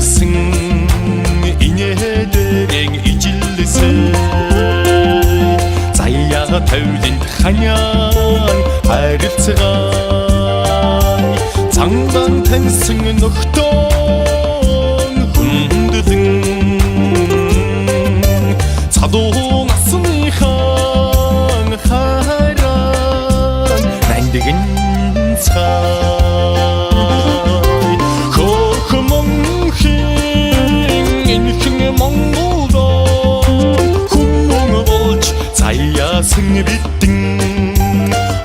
дэдгэрсэн инээдэрэн ижилсэн заяа тавиланд ханяан харилцгаай цангаан таньсан нөхдөөн хүндэлэн цадуу насныхан хайран нандгэн цай хохмон хин инхэн монголдо хүмүн болж заяасан бидэн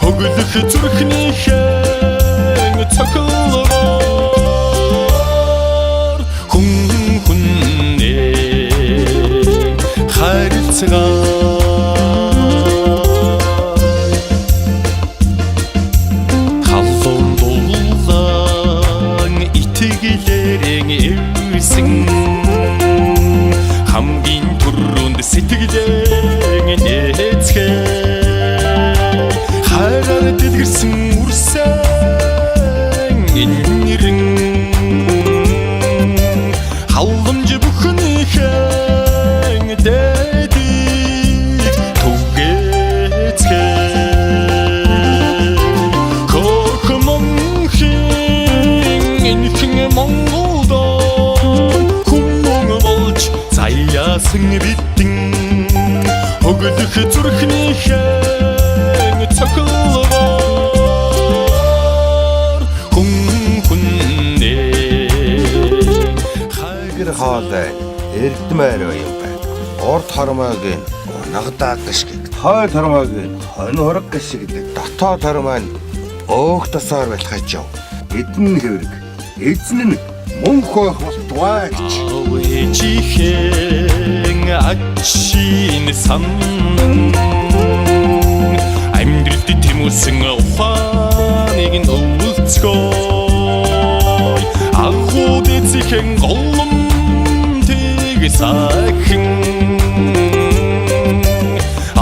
хөглөх зүрхнийхэн цохилгоор хүнээ харилцгаа хамгийн түрүүнд сэтгэлээ нээцгээ хайраар дэдгэрсэн үрсэн нэрэн халамж бүхнийхэн дэдийг түгээцгээ хохмон хин инхэн монголдо заяасан бидэн хөглөх зүрхнийхэн цохилгоор хүнээ хайр хоолой эрдмээр юм байна. Урд хормойг нагадаад гიშгдэг. Хойд хормойг хонь хураг гიშгдэг. Дотоод хормой өөх тосоор байлхаж яв. Эдэн хэврэг эзэн нь мөнх байх болтугай гэж. ээжихэн ачийн сан амьдралд тэмүүлсэн ухааныг нь өвөлцгөө агууд эцэгэн голомтыг сахин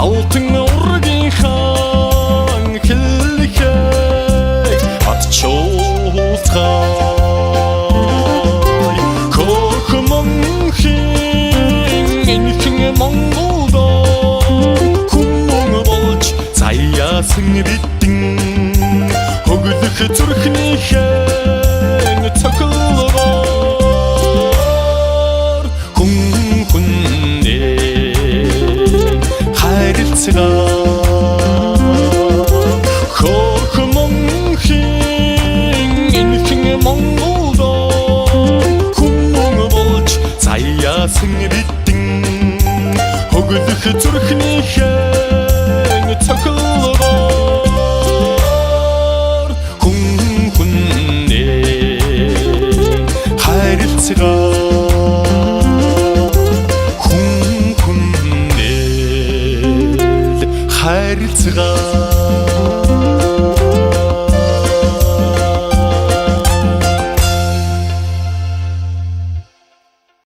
алтан ургийн хаан хэлэхэй атчуулцгаа монголдо хүмүн болж заяасан бидэн хөглөх зүрхнийхэн цохилгоор хүнээ харилцгаа хохмон хин инхэн монголдо хүмүн болж заяасан бидэн хөглөх зүрхнийхэн цохилгоор хүнээ харилцгаа хүнээ харилцгаа